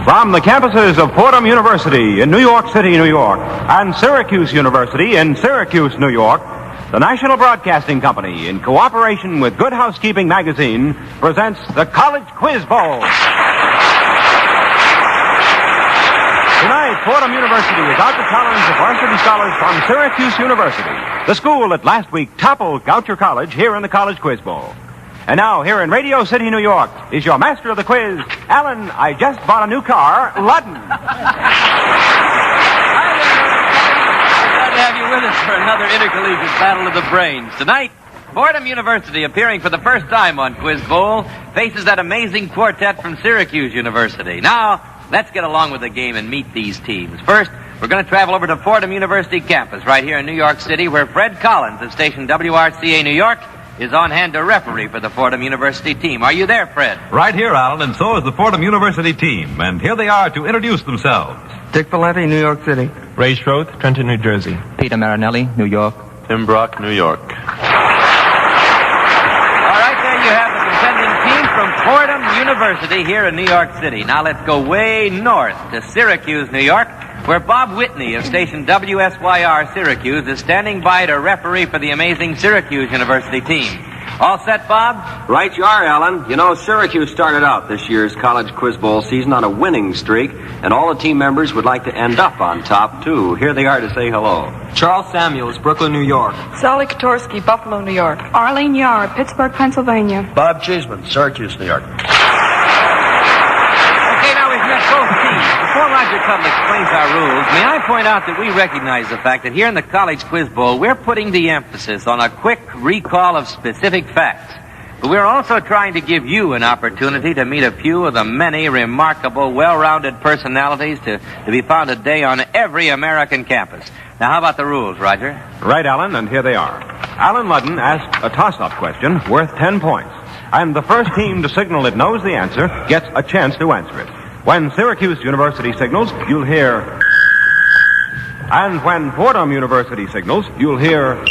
From the campuses of Fordham University in New York City, New York, and Syracuse University in Syracuse, New York, the National Broadcasting Company, in cooperation with Good Housekeeping Magazine, presents the College Quiz Bowl. Tonight, Fordham University is out to challenge the varsity scholars from Syracuse University, the school that last week toppled Goucher College here in the College Quiz Bowl. And now, here in Radio City, New York, is your master of the quiz, Alan, I just bought a new car, Ludden. Glad to have you with us for another intercollegiate battle of the brains. Tonight, Fordham University, appearing for the first time on Quiz Bowl, faces that amazing quartet from Syracuse University. Now, let's get along with the game and meet these teams. First, we're going to travel over to Fordham University campus right here in New York City, where Fred Collins of station WRCA New York is on hand to referee for the Fordham University team. Are you there, Fred? Right here, Alan, and so is the Fordham University team. And here they are to introduce themselves. Dick Valenti, New York City. Ray Schroth, Trenton, New Jersey. Peter Marinelli, New York. Tim Brock, New York. All right, there you have the contending team from Fordham University here in New York City. Now let's go way north to Syracuse, New York, where Bob Whitney of station WSYR Syracuse is standing by to referee for the amazing Syracuse University team. All set, Bob? Right you are, Alan. You know, Syracuse started out this year's College Quiz Bowl season on a winning streak, and all the team members would like to end up on top, too. Here they are to say hello. Charles Samuels, Brooklyn, New York. Sally Kotorski, Buffalo, New York. Arlene Yar, Pittsburgh, Pennsylvania. Bob Cheeseman, Syracuse, New York. Okay, now we've met both teams. Before Roger Tuttle explains our rules, may I point out that we recognize the fact that here in the College Quiz Bowl, we're putting the emphasis on a quick recall of specific facts. But we're also trying to give you an opportunity to meet a few of the many remarkable, well-rounded personalities to be found today on every American campus. Now, how about the rules, Roger? Right, Alan, and here they are. Alan Ludden asks a toss-up question worth 10 points. And the first team to signal it knows the answer gets a chance to answer it. When Syracuse University signals, you'll hear... And when Fordham University signals, you'll hear...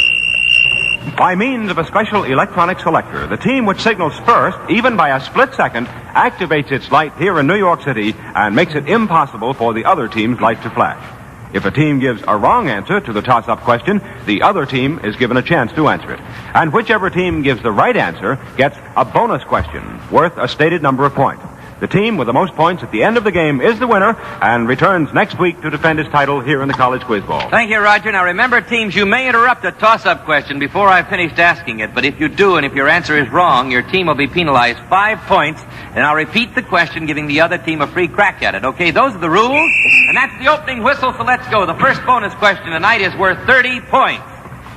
By means of a special electronic selector, the team which signals first, even by a split second, activates its light here in New York City and makes it impossible for the other team's light to flash. If a team gives a wrong answer to the toss-up question, the other team is given a chance to answer it. And whichever team gives the right answer gets a bonus question worth a stated number of points. The team with the most points at the end of the game is the winner and returns next week to defend his title here in the College Quiz Bowl. Thank you, Roger. Now, remember, teams, you may interrupt a toss-up question before I've finished asking it, but if you do and if your answer is wrong, your team will be penalized 5 points, and I'll repeat the question, giving the other team a free crack at it. Okay, those are the rules, and that's the opening whistle, so let's go. The first bonus question tonight is worth 30 points.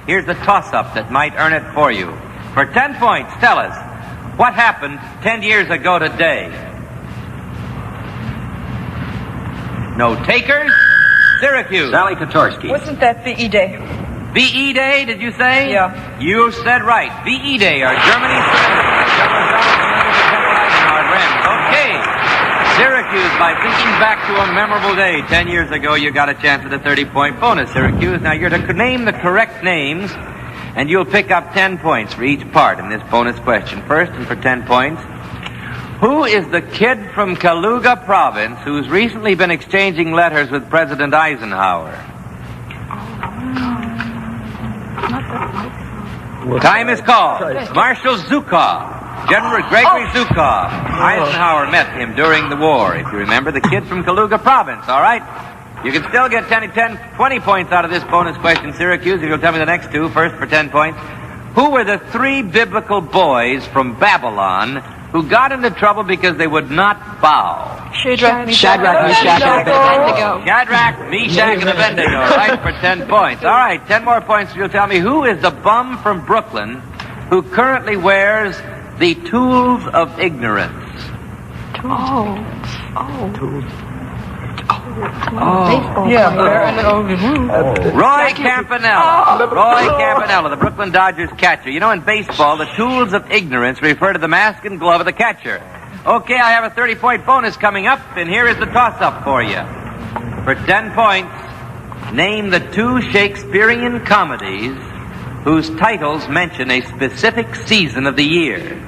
Here's the toss-up that might earn it for you. For 10 points, tell us, what happened 10 years ago today? No takers? Syracuse. Sally Kotorski. Wasn't that VE Day? VE Day, did you say? Yeah. You said right. VE Day, our Germany's Okay. Syracuse, by thinking back to a memorable day 10 years ago, you got a chance at a 30-point bonus, Syracuse. Now, you're to name the correct names, and you'll pick up 10 points for each part in this bonus question. First, and for 10 points, who is the kid from Kaluga province who's recently been exchanging letters with President Eisenhower? Time is called. Marshal Zhukov. General Gregory Zhukov. Eisenhower met him during the war, if you remember. The kid from Kaluga province, all right? You can still get 20 points out of this bonus question, Syracuse, if you'll tell me the next two. First, for 10 points. Who were the 3 biblical boys from Babylon who got into trouble because they would not bow? Shadrach, Meshach, and Abednego. Shadrach, Meshach, and Abednego, right, for 10 points. All right, 10 more points. You'll tell me who is the bum from Brooklyn who currently wears the tools of ignorance? Baseball Roy Campanella. Roy Campanella, the Brooklyn Dodgers catcher. You know, in baseball, the tools of ignorance refer to the mask and glove of the catcher. Okay, I have a 30-point bonus coming up, and here is the toss-up for you. For 10 points, name the 2 Shakespearean comedies whose titles mention a specific season of the year.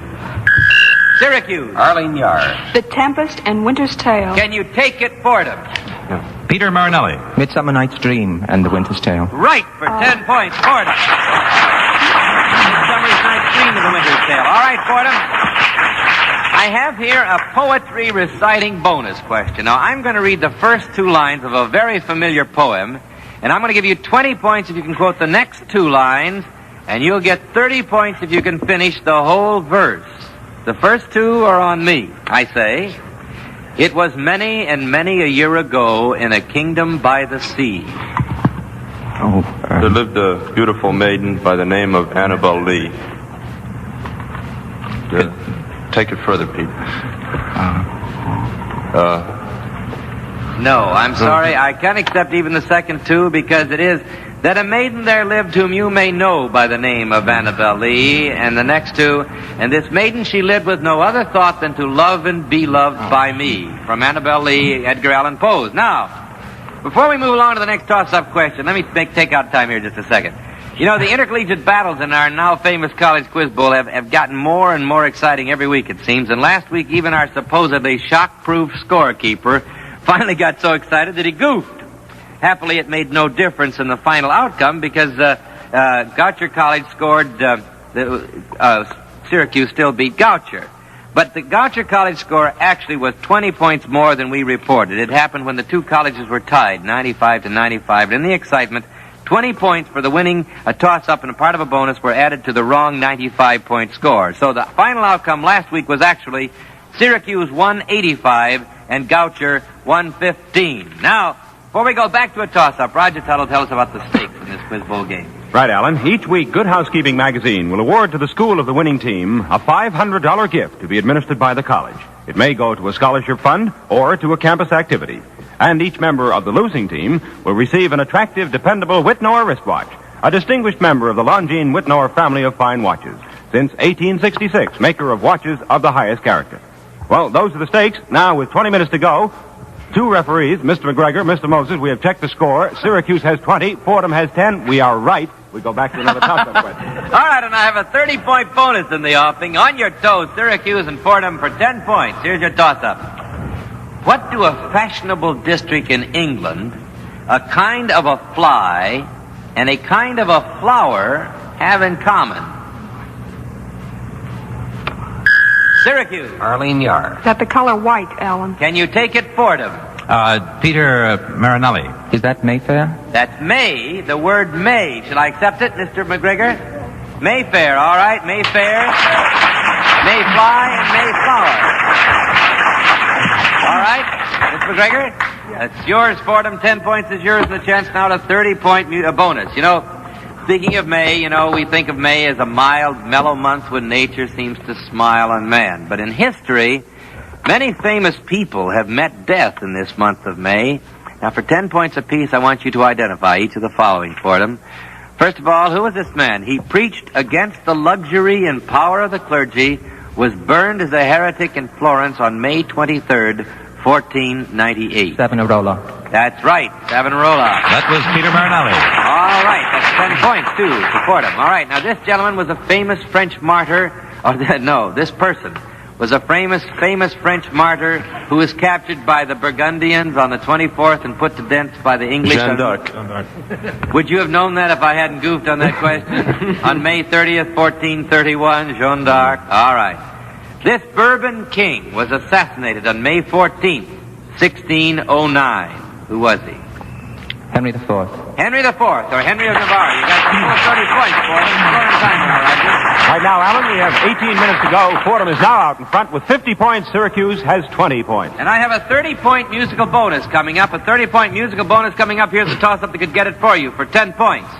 Syracuse. Arlene Yard. The Tempest and Winter's Tale. Can you take it, Fordham? Peter Marinelli. Midsummer Night's Dream and The Winter's Tale. Right for 10 points, Fordham. Midsummer's Night's Dream and The Winter's Tale. All right, Fordham. I have here a poetry reciting bonus question. Now, I'm going to read the first two lines of a very familiar poem, and I'm going to give you 20 points if you can quote the next two lines, and you'll get 30 points if you can finish the whole verse. The first two are on me. I say, it was many and many a year ago in a kingdom by the sea. There lived a beautiful maiden by the name of Annabel Lee. Take it further, Pete. No, I'm sorry. I can't accept even the second two because it is that a maiden there lived whom you may know by the name of Annabel Lee, and the next two, and this maiden she lived with no other thought than to love and be loved by me. From Annabel Lee, Edgar Allan Poe. Now, before we move along to the next toss-up question, let me take out time here just a second. You know, the intercollegiate battles in our now famous college quiz bowl have gotten more and more exciting every week, it seems. And last week, even our supposedly shock-proof scorekeeper finally got so excited that he goofed. Happily, it made no difference in the final outcome because Goucher College scored, Syracuse still beat Goucher. But the Goucher College score actually was 20 points more than we reported. It happened when the two colleges were tied, 95-95. And in the excitement, 20 points for the winning, a toss-up, and a part of a bonus were added to the wrong 95-point score. So the final outcome last week was actually Syracuse 185 and Goucher 115. Now, before we go back to a toss-up, Roger Tuttle will tell us about the stakes in this quiz bowl game. Right, Alan. Each week, Good Housekeeping magazine will award to the school of the winning team a $500 gift to be administered by the college. It may go to a scholarship fund or to a campus activity. And each member of the losing team will receive an attractive, dependable Whitnor wristwatch, a distinguished member of the Longines Whitnor family of fine watches, since 1866, maker of watches of the highest character. Well, those are the stakes. Now, with 20 minutes to go, two referees, Mr. McGregor, Mr. Moses, we have checked the score. Syracuse has 20, Fordham has 10. We are right. We go back to another toss-up question. All right, and I have a 30-point bonus in the offing. On your toes, Syracuse and Fordham for 10 points. Here's your toss-up. What do a fashionable district in England, a kind of a fly, and a kind of a flower have in common? Syracuse. Arlene Yard. That the color white, Alan. Can you take it, Fordham? Peter Marinelli. Is that Mayfair? That's May, the word May. Shall I accept it, Mr. McGregor? Mayfair, all right. Mayfair, Mayfly, and Mayflower. All right, Mr. McGregor? That's yours, Fordham. 10 points is yours, and the chance now to 30-point bonus. You know, speaking of May, you know, we think of May as a mild, mellow month when nature seems to smile on man. But in history, many famous people have met death in this month of May. Now, for 10 points apiece, I want you to identify each of the following, Fordham. First of all, who was this man? He preached against the luxury and power of the clergy, was burned as a heretic in Florence on May 23rd, 1498. Savonarola. That's right, Savonarola. That was Peter Marinelli. All right, that's 10 points, too, to Fordham. All right, now this gentleman was a famous French martyr. No, this person was a famous French martyr who was captured by the Burgundians on the 24th and put to death by the English. Jeanne d'Arc. Would you have known that if I hadn't goofed on that question? On May 30th, 1431, Jeanne d'Arc. All right. This Bourbon king was assassinated on May 14th, 1609. Who was he? Henry IV. Henry IV, or Henry of Navarre. You got the full 30 points for him. Scoring time now, Roger. Right now, Alan, we have 18 minutes to go. Fordham is now out in front with 50 points. Syracuse has 20 points. And I have a 30-point musical bonus coming up. A 30-point musical bonus coming up. Here's a toss-up that could get it for you for 10 points.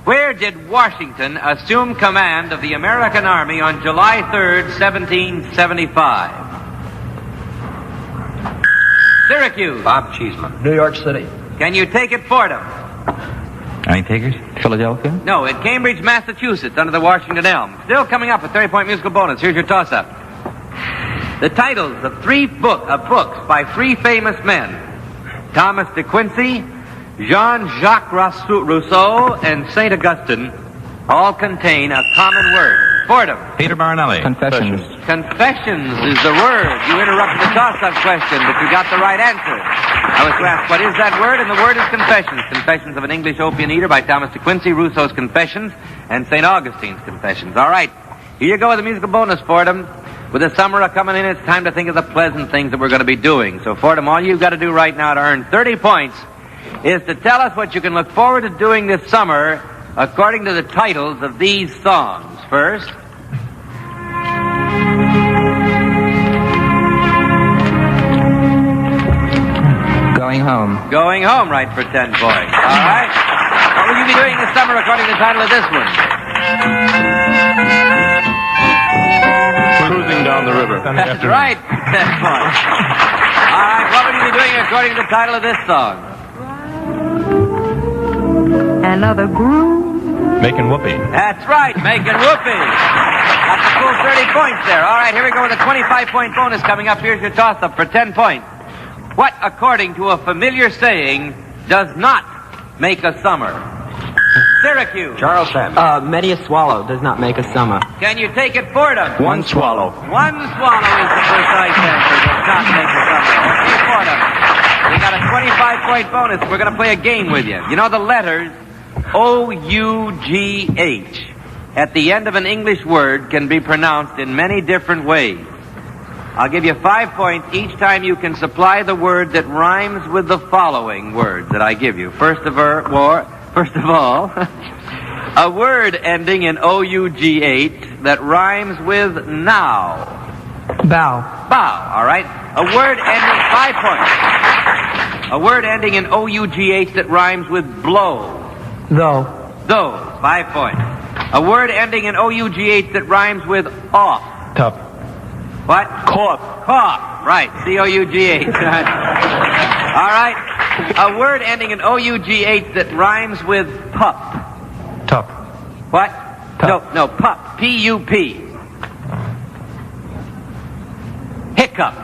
Where did Washington assume command of the American Army on July 3rd, 1775? Syracuse. Bob Cheeseman. New York City. Can you take it, Fordham? Any takers? Philadelphia? No, at Cambridge, Massachusetts, under the Washington Elm. Still coming up, a 30-point musical bonus. Here's your toss-up. The titles of books by three famous men, Thomas de Quincey, Jean-Jacques Rousseau, and St. Augustine, all contain a common word. Fordham. Peter Marinelli. Confessions. Confessions is the word. You interrupted the toss-up question, but you got the right answer. I was to ask, what is that word? And the word is confessions. Confessions of an English opium eater by Thomas de Quincey, Rousseau's Confessions, and St. Augustine's Confessions. All right. Here you go with a musical bonus, Fordham. With the summer coming in, it's time to think of the pleasant things that we're going to be doing. So, Fordham, all you've got to do right now to earn 30 points is to tell us what you can look forward to doing this summer according to the titles of these songs. First, Going home. Going Home, right, for 10 points. All right. What will you be doing this summer according to the title of this one? Cruising down the river. That's right, 10 points. All right, what will you be doing according to the title of this song? Another groove. Making whoopee. That's right, Making Whoopee. That's a full 30 points there. All right, here we go with a 25-point bonus coming up. Here's your toss-up for 10 points. What, according to a familiar saying, does not make a summer? Syracuse. Charles Samuel. Many a swallow does not make a summer. Can you take it, Fordham? One swallow. One swallow is the precise answer. Does not make a summer. Okay, Fordham. We got a 25-point bonus. We're going to play a game with you. You know the letters O-U-G-H at the end of an English word can be pronounced in many different ways. I'll give you 5 points each time you can supply the word that rhymes with the following words that I give you. First of all, a word ending in O-U-G-H that rhymes with now. Bow. Bow, all right? A word ending, 5 points. A word ending in O-U-G-H that rhymes with blow. Though. Though, 5 points. A word ending in O-U-G-H that rhymes with off. Tough. What? Cough. Cough, right, C-O-U-G-H. All right. A word ending in O-U-G-H that rhymes with pup. Tough. What? Pup. No, pup. P-U-P. Hiccup.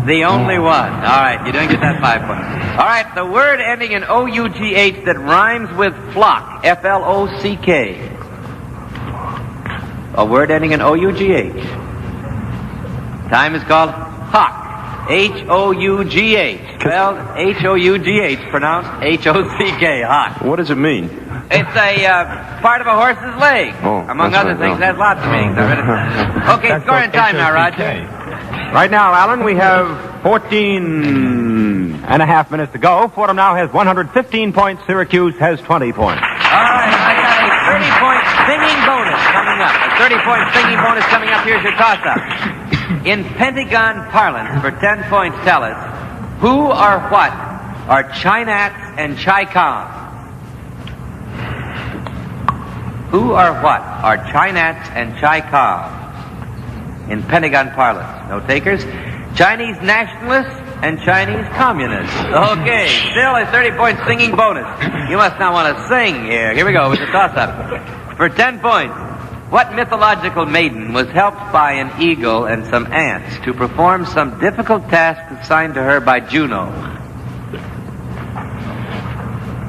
The only one. All right, you didn't get that 5 points. All right, the word ending in O-U-G-H that rhymes with flock. F-L-O-C-K. A word ending in O-U-G-H. Time is called hock. H-O-U-G-H. Spelled H-O-U-G-H. Pronounced H-O-C-K. Hock. What does it mean? It's a part of a horse's leg. Oh, Among that's other right, things, no. it has lots of meanings. I read it. Okay, scoring time now, Roger. Right now, Alan, we have 14 and a half minutes to go. Fordham now has 115 points. Syracuse has 20 points. All right, I got a 30-point singing bonus coming up. A 30-point singing bonus coming up. Here's your toss-up. In Pentagon parlance, for 10 points, tell us, who or what are Chinats and Chi-Com? Who or what are Chinats and Chi-Com? In Pentagon parlance. No takers? Chinese nationalists and Chinese communists. Okay, still a 30-point singing bonus. You must not want to sing here. Here we go with the toss-up. For 10 points, what mythological maiden was helped by an eagle and some ants to perform some difficult task assigned to her by Juno?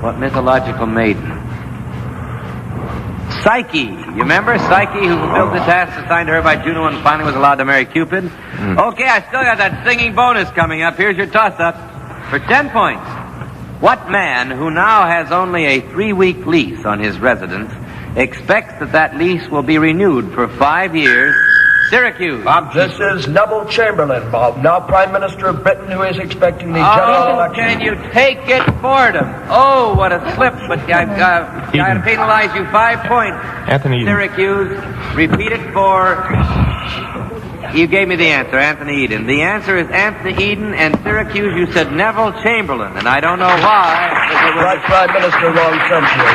What mythological maiden? Psyche. You remember Psyche, who fulfilled the task assigned to her by Juno and finally was allowed to marry Cupid? Okay, I still got that singing bonus coming up. Here's your toss-up for 10 points. What man who now has only a 3-week lease on his residence expects that lease will be renewed for 5 years? Syracuse. This is Neville Chamberlain, Bob, now Prime Minister of Britain, who is expecting the general election. Can you take it, Fordham? Oh, what a slip, but I've got to penalize you 5 points. Anthony Eden. Syracuse, repeat it for... You gave me the answer, Anthony Eden. The answer is Anthony Eden, and Syracuse, you said Neville Chamberlain, and I don't know why. Right Prime Minister, wrong century.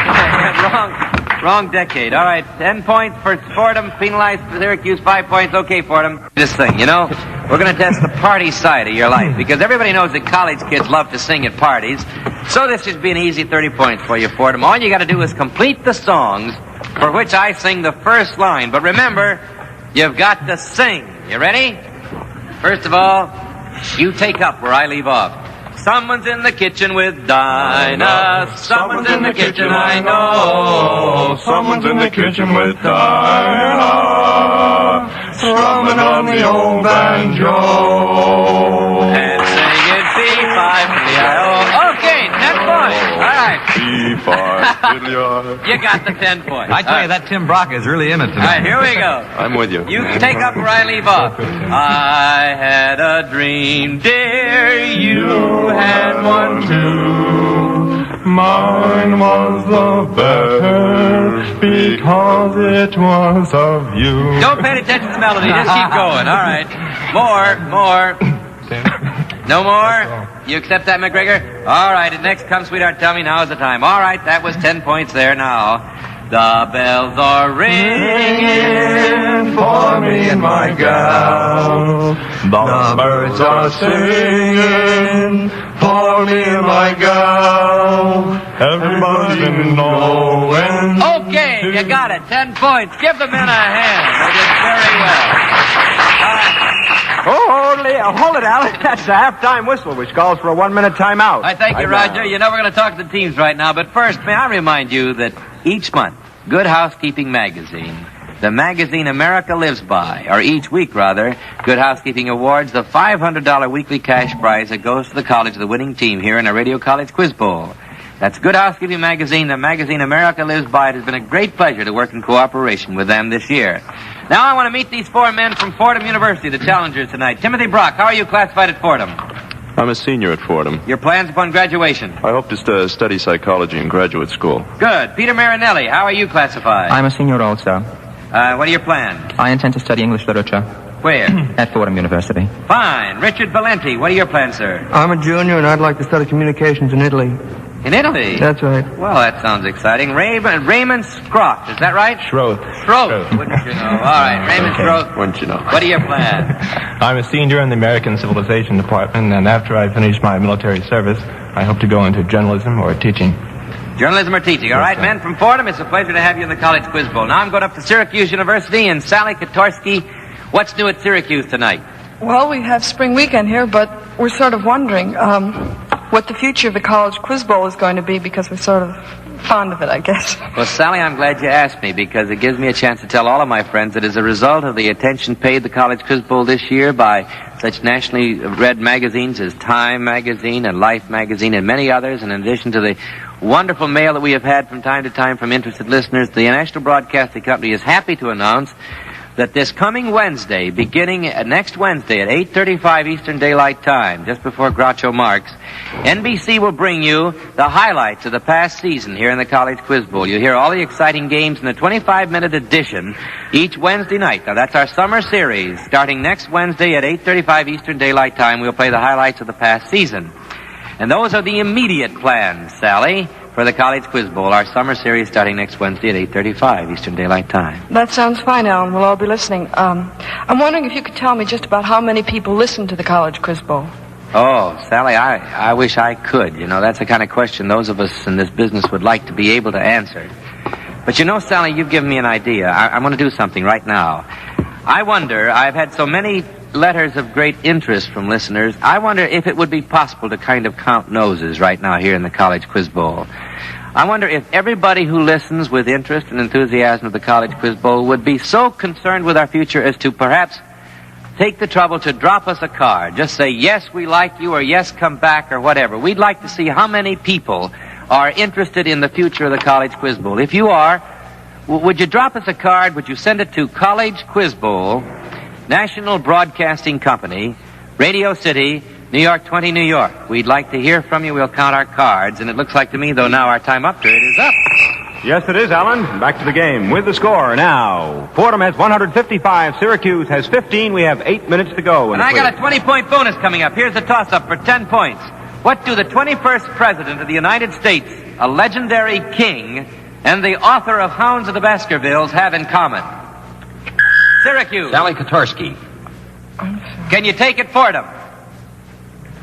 Wrong decade. All right, 10 points for Fordham, penalized for Syracuse, 5 points. Okay, Fordham. This thing, you know, we're going to test the party side of your life, because everybody knows that college kids love to sing at parties. So this should be an easy 30 points for you, Fordham. All you got to do is complete the songs for which I sing the first line. But remember, you've got to sing. You ready? First of all, you take up where I leave off. Someone's in the kitchen with Dinah. Someone's in the kitchen, I know. Someone's in the kitchen with Dinah, strumming on the old banjo. And singing C5. Okay, 10 points. All right. C5. You got the 10 points. I tell you, that Tim Brock is really in it All right, tonight. here we go. I'm with you. You take up where I leave off. I had a dream, dear, you had one too. Mine was the better because it was of you. Don't pay attention to the melody, just keep going. All right. More. No more? You accept that, McGregor? All right, and next comes Sweetheart Tell Me, now is the time. All right, that was 10 points there now. The bells are ringing For me and my gal, the birds are singing for me and my gal. Everybody knowing. Okay, you got it. 10 points. Give the men a hand. They did very well. Hold it, Alan. That's the halftime whistle, which calls for a 1-minute timeout. I thank you, Roger. You know we're going to talk to the teams right now, but first, may I remind you that each month, Good Housekeeping Magazine, the magazine America lives by, or each week, rather, Good Housekeeping awards the $500 weekly cash prize that goes to the college of the winning team here in a Radio College Quiz Bowl. That's Good Housekeeping Magazine, the magazine America lives by. It has been a great pleasure to work in cooperation with them this year. Now I want to meet these 4 men from Fordham University, the challengers tonight. Timothy Brock, how are you classified at Fordham? I'm a senior at Fordham. Your plans upon graduation? I hope to study psychology in graduate school. Good. Peter Marinelli, how are you classified? I'm a senior also. What are your plans? I intend to study English literature Where? at Fordham University. Fine. Richard Valenti, what are your plans, sir? I'm a junior and I'd like to study communications in Italy. In Italy? That's right. Well, that sounds exciting. Raymond Scroft, is that right? Schroth. Schroth, wouldn't you know? All right, Raymond Schroth. Wouldn't you know? What are your plans? I'm a senior in the American Civilization Department, and after I finish my military service, I hope to go into journalism or teaching. Journalism or teaching. All right, men from Fordham, it's a pleasure to have you in the College Quiz Bowl. Now I'm going up to Syracuse University, and Sally Kotorski, what's new at Syracuse tonight? Well, we have spring weekend here, but we're sort of wondering what the future of the College Quiz Bowl is going to be because we're sort of fond of it, I guess. Well, Sally, I'm glad you asked me because it gives me a chance to tell all of my friends that as a result of the attention paid the College Quiz Bowl this year by such nationally read magazines as Time Magazine and Life Magazine and many others, and in addition to the wonderful mail that we have had from time to time from interested listeners, the National Broadcasting Company is happy to announce that this coming Wednesday, beginning next Wednesday at 8:35 Eastern Daylight Time, just before Groucho Marx, NBC will bring you the highlights of the past season here in the College Quiz Bowl. You'll hear all the exciting games in a 25-minute edition each Wednesday night. Now, that's our summer series. Starting next Wednesday at 8:35 Eastern Daylight Time, we'll play the highlights of the past season. And those are the immediate plans, Sally, for the College Quiz Bowl, our summer series starting next Wednesday at 8:35 Eastern Daylight Time. That sounds fine, Alan. We'll all be listening. I'm wondering if you could tell me just about how many people listen to the College Quiz Bowl. Oh, Sally, I wish I could. You know, that's the kind of question those of us in this business would like to be able to answer. But you know, Sally, you've given me an idea. I'm going to do something right now. I wonder, I've had so many letters of great interest from listeners, I wonder if it would be possible to kind of count noses right now here in the College Quiz Bowl. I wonder if everybody who listens with interest and enthusiasm to the College Quiz Bowl would be so concerned with our future as to perhaps take the trouble to drop us a card. Just say, yes, we like you, or yes, come back, or whatever. We'd like to see how many people are interested in the future of the College Quiz Bowl. If you are, would you drop us a card? Would you send it to College Quiz Bowl, National Broadcasting Company, Radio City, New York 20, New York. We'd like to hear from you. We'll count our cards. And it looks like to me, though, now our time up period is up. Yes, it is, Alan. Back to the game with the score now. Fordham has 155. Syracuse has 15. We have 8 minutes to go. And I got a 20-point bonus coming up. Here's a toss-up for 10 points. What do the 21st President of the United States, a legendary king, and the author of Hounds of the Baskervilles have in common? Syracuse. Sally Kotorski. Can you take it, Fordham?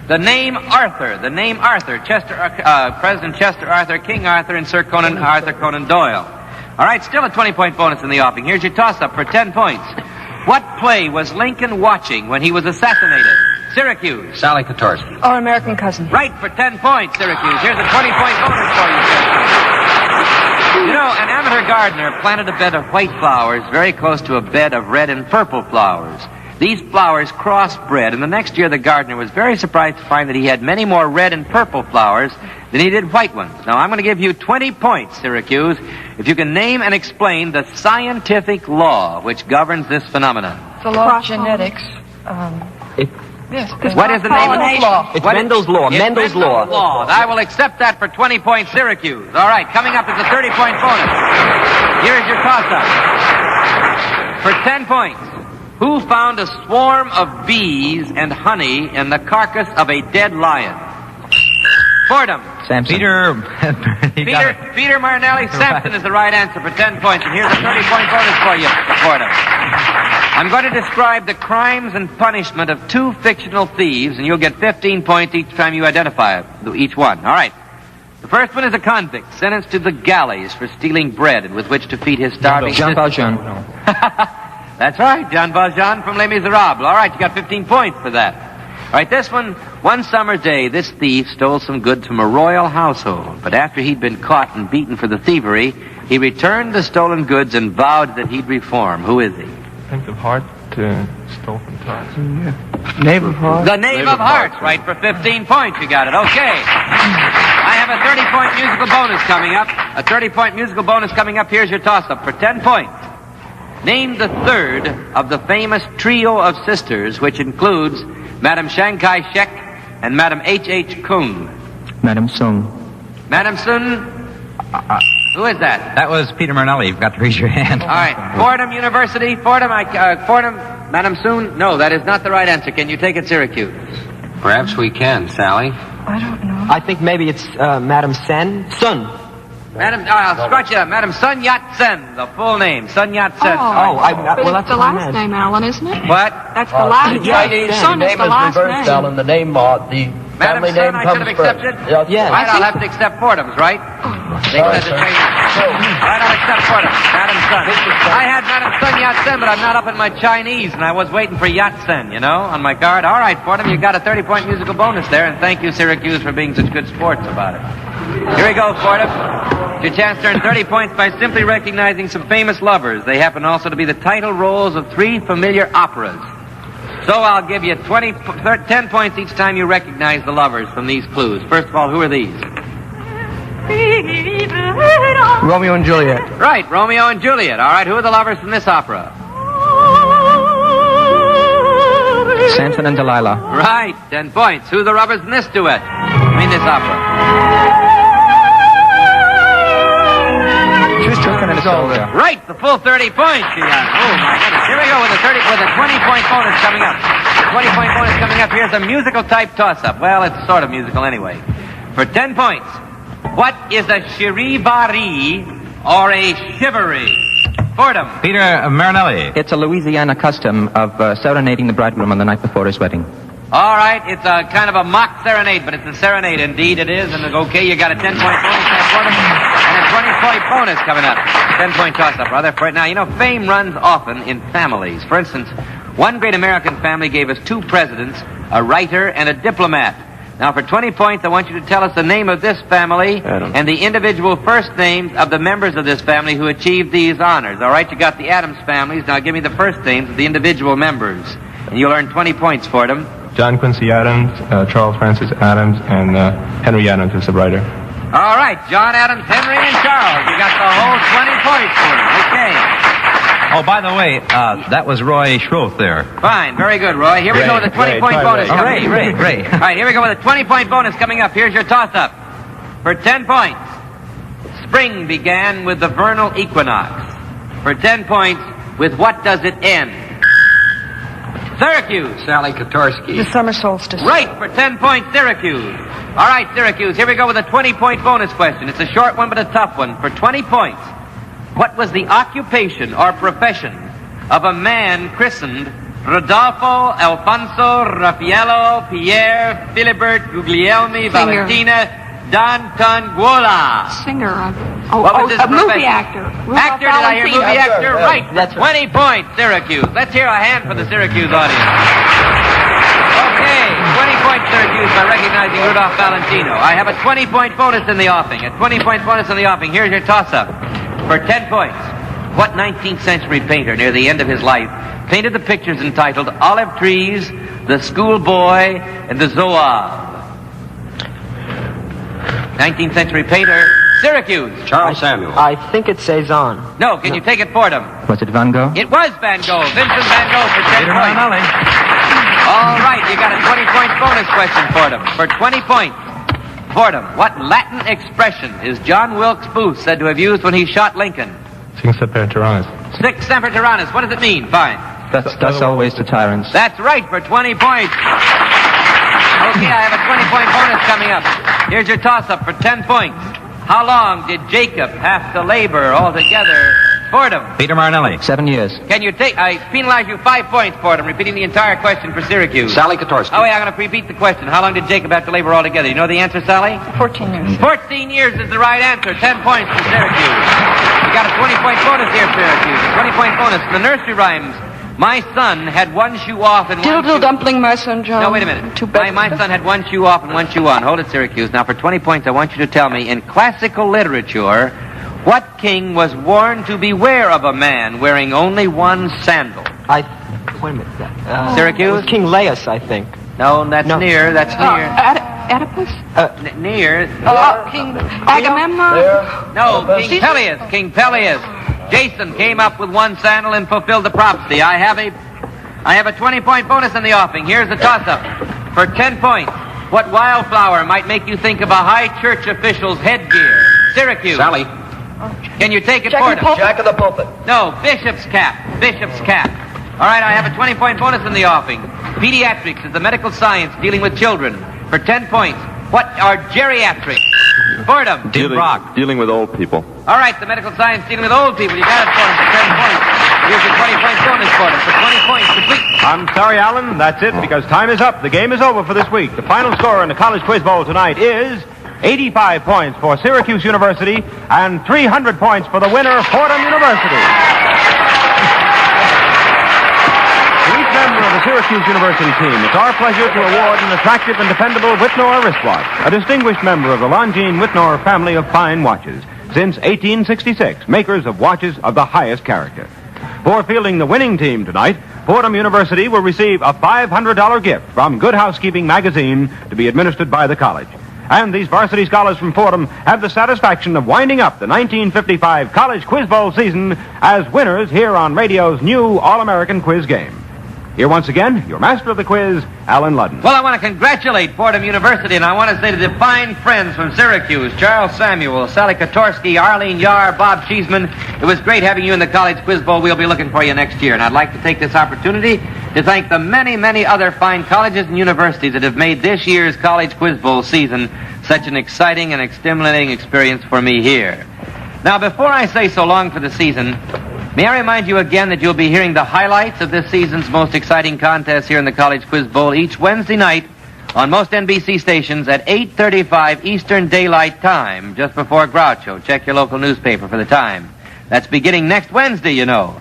The name Arthur, President Chester Arthur, King Arthur, and Sir Arthur Conan Doyle. All right, still a 20-point bonus in the offing. Here's your toss-up for 10 points. What play was Lincoln watching when he was assassinated? Syracuse. Sally Kotarski. Our American cousin. Right for 10 points, Syracuse. Here's a 20-point bonus for you, Syracuse. You know, an amateur gardener planted a bed of white flowers very close to a bed of red and purple flowers. These flowers crossbred, and the next year the gardener was very surprised to find that he had many more red and purple flowers than he did white ones. Now, I'm going to give you 20 points, Syracuse, if you can name and explain the scientific law which governs this phenomenon. The law of genetics. Yes. What is the name of the law? It's Mendel's Law. It's Mendel's Law. I will accept that for 20 points, Syracuse. All right, coming up is a 30-point bonus. Here's your toss-up. For 10 points, who found a swarm of bees and honey in the carcass of a dead lion? Fordham. Samson. Peter Marinelli. Sampson is the right answer for 10 points. And here's a 30-point bonus for you, Fordham. I'm going to describe the crimes and punishment of two fictional thieves, and you'll get 15 points each time you identify each one. All right. The first one is a convict sentenced to the galleys for stealing bread with which to feed his starving Jean sister. Valjean. That's right, Jean Valjean from Les Miserables. All right, you got 15 points for that. All right, this one summer day, this thief stole some goods from a royal household. But after he'd been caught and beaten for the thievery, he returned the stolen goods and vowed that he'd reform. Who is he? Think of heart stole from Todd. Knave of Hearts. The Knave of Hearts, right, for 15 points. You got it. Okay. I have a 30-point musical bonus coming up. A 30-point musical bonus coming up. Here's your toss-up for 10 points. Name the third of the famous trio of sisters, which includes Madame Chiang Kai-shek and Madame H.H. Kung. Madame Sung. Madame Sun? Who is that? That was Peter Marinelli. You've got to raise your hand. All right. Fordham University. Fordham, Madame Soon? No, that is not the right answer. Can you take it, Syracuse? Perhaps we can, Sally. I don't know. I think maybe it's Madame Sun. I'll scratch it up. Madame Sun Yat-sen, the full name. Sun Yat-sen. But well, it's the last name, Alan, isn't it? What? That's the last The Chinese Sun is name the is last reversed, name. Alan. The name, the Madame family Sun, name I comes should have first. accepted? Yes. Right, I'll have to accept Fordham's, right? They said the same. Right, I'll accept Fordham. Madame Sun. I had Madame Sun Yat-sen, but I'm not up in my Chinese, and I was waiting for Yat-sen, on my card. All right, Fordham, you got a 30-point musical bonus there, and thank you, Syracuse, for being such good sports about it. Here we go, Fordham. It's your chance to earn 30 points by simply recognizing some famous lovers. They happen also to be the title roles of 3 familiar operas. So I'll give you 10 points each time you recognize the lovers from these clues. First of all, who are these? Romeo and Juliet. Right, Romeo and Juliet. All right, who are the lovers from this opera? Samson and Delilah. Right, 10 points. Who are the lovers in this duet? This opera. Right, the full 30 points you got. Oh, my goodness. Here we go with a 20-point bonus coming up. 20-point bonus coming up. Here's a musical type toss-up. Well, it's sort of musical anyway. For 10 points, what is a chirivari or a chivalry? Fordham. Peter Marinelli. It's a Louisiana custom of serenading the bridegroom on the night before his wedding. All right, it's a kind of a mock serenade, but it's a serenade indeed it is. And okay, you got a 10-point bonus there, Fordham, and a 20-point bonus coming up. 10-point toss-up, rather. Now, fame runs often in families. For instance, one great American family gave us 2 presidents, a writer, and a diplomat. Now, for 20 points, I want you to tell us the name of this family and the individual first names of the members of this family who achieved these honors. All right, you got the Adams families. Now, give me the first names of the individual members, and you'll earn 20 points for them. John Quincy Adams, Charles Francis Adams, and Henry Adams is the writer. All right, John Adams, Henry, and Charles. You got the whole 20 points for them. Okay. Oh, by the way, that was Roy Schroth there. Fine, very good, Roy. Here we go with a 20-point bonus. Ray. All right, here we go with a 20-point bonus coming up. Here's your toss-up. For 10 points, spring began with the vernal equinox. For 10 points, with what does it end? Syracuse. Sally Kotarski. The summer solstice. Right, for 10 points, Syracuse. All right, Syracuse, here we go with a 20-point bonus question. It's a short one, but a tough one. For 20 points, what was the occupation or profession of a man christened Rodolfo, Alfonso, Raffaello, Pierre, Philibert, Guglielmi, Valentina, D'Antanguola? Singer. What was his a profession? movie actor. Actor, did I hear movie actor? Right, That's for 20 points, Syracuse. Let's hear a hand for the Syracuse audience. Okay. recognizing Rudolph Valentino. I have a 20-point bonus in the offing. A 20-point bonus in the offing. Here's your toss-up for 10 points. What 19th century painter near the end of his life painted the pictures entitled Olive Trees, The Schoolboy, and The Zouave? 19th century painter, Syracuse. Charles Samuel. I think it's Cezanne. No, can you take it, Fordham? Was it Van Gogh? It was Van Gogh. Vincent Van Gogh for 10 Peter points. Marinelli. All right, you got a 20-point bonus question, Fordham. For 20 points, Fordham, what Latin expression is John Wilkes Booth said to have used when he shot Lincoln? Sing Semper Tyrannis. Sic semper tyrannis. What does it mean? Fine. That's always to tyrants. That's right, for 20 points. Okay, I have a 20-point bonus coming up. Here's your toss-up for 10 points. How long did Jacob have to labor altogether? Fordham. Peter Marinelli. 7 years. Can you take... I penalize you 5 points, Fordham, repeating the entire question for Syracuse. Sally Kotorski. Oh, wait, I'm going to repeat the question. How long did Jacob have to labor altogether? You know the answer, Sally? 14 years. 14 years is the right answer. 10 points for Syracuse. You got a 20-point bonus here, Syracuse. A 20-point bonus. The nursery rhymes. My son had one shoe off and one Diddle shoe... dumpling, my son John. No, wait a minute. Too bad. My son had one shoe off and one shoe on. Hold it, Syracuse. Now, for 20 points, I want you to tell me, in classical literature, what king was warned to beware of a man wearing only one sandal? Wait a minute. Syracuse? It was King Laius, I think. No, that's near. That's near. Oedipus? Near. King Agamemnon? No, King Peleus. King Peleus. Jason came up with one sandal and fulfilled the prophecy. I have a 20-point bonus in the offing. Here's the toss-up. For 10 points, what wildflower might make you think of a high church official's headgear? Syracuse. Sally. Can you take it, Jack Fordham? Jack of the pulpit. No, bishop's cap. Bishop's cap. All right, I have a 20-point bonus in the offing. Pediatrics is the medical science dealing with children. For 10 points, what are geriatrics? Fordham. Dealing with old people. All right, the medical science dealing with old people. You got it, Fordham, for 10 points. Here's your 20-point bonus, Fordham, for 20 points complete. I'm sorry, Alan. That's it, because time is up. The game is over for this week. The final score in the College Quiz Bowl tonight is 85 points for Syracuse University and 300 points for the winner, Fordham University. To each member of the Syracuse University team, it's our pleasure to award an attractive and dependable Whitnor wristwatch, a distinguished member of the Longines Whitnor family of fine watches. Since 1866, makers of watches of the highest character. For fielding the winning team tonight, Fordham University will receive a $500 gift from Good Housekeeping magazine to be administered by the college. And these varsity scholars from Fordham have the satisfaction of winding up the 1955 College Quiz Bowl season as winners here on radio's new All-American Quiz game. Here once again, your master of the quiz, Alan Ludden. Well, I want to congratulate Fordham University, and I want to say to the fine friends from Syracuse, Charles Samuel, Sally Kotorski, Arlene Yar, Bob Cheeseman, it was great having you in the College Quiz Bowl. We'll be looking for you next year. And I'd like to take this opportunity to thank the many, many other fine colleges and universities that have made this year's College Quiz Bowl season such an exciting and stimulating experience for me here. Now, before I say so long for the season, may I remind you again that you'll be hearing the highlights of this season's most exciting contest here in the College Quiz Bowl each Wednesday night on most NBC stations at 8:35 Eastern Daylight Time, just before Groucho. Check your local newspaper for the time. That's beginning next Wednesday, you know.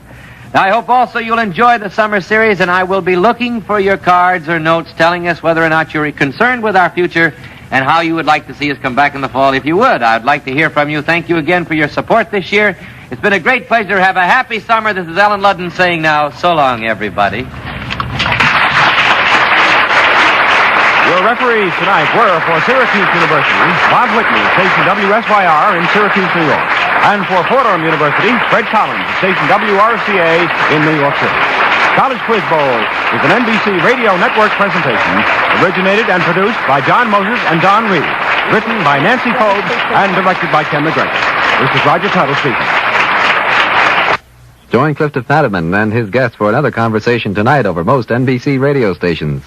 Now, I hope also you'll enjoy the summer series, and I will be looking for your cards or notes telling us whether or not you're concerned with our future and how you would like to see us come back in the fall. If you would, I'd like to hear from you. Thank you again for your support this year. It's been a great pleasure. Have a happy summer. This is Alan Ludden saying now, so long, everybody. Your referees tonight were for Syracuse University, Bob Whitney, station WSYR in Syracuse, New York. And for Fordham University, Fred Collins, station WRCA in New York City. College Quiz Bowl is an NBC Radio Network presentation, originated and produced by John Moses and Don Reed, written by Nancy Forbes and directed by Ken McGregor. This is Roger Tuttle speaking. Join Clifton Fadiman and his guests for another conversation tonight over most NBC radio stations.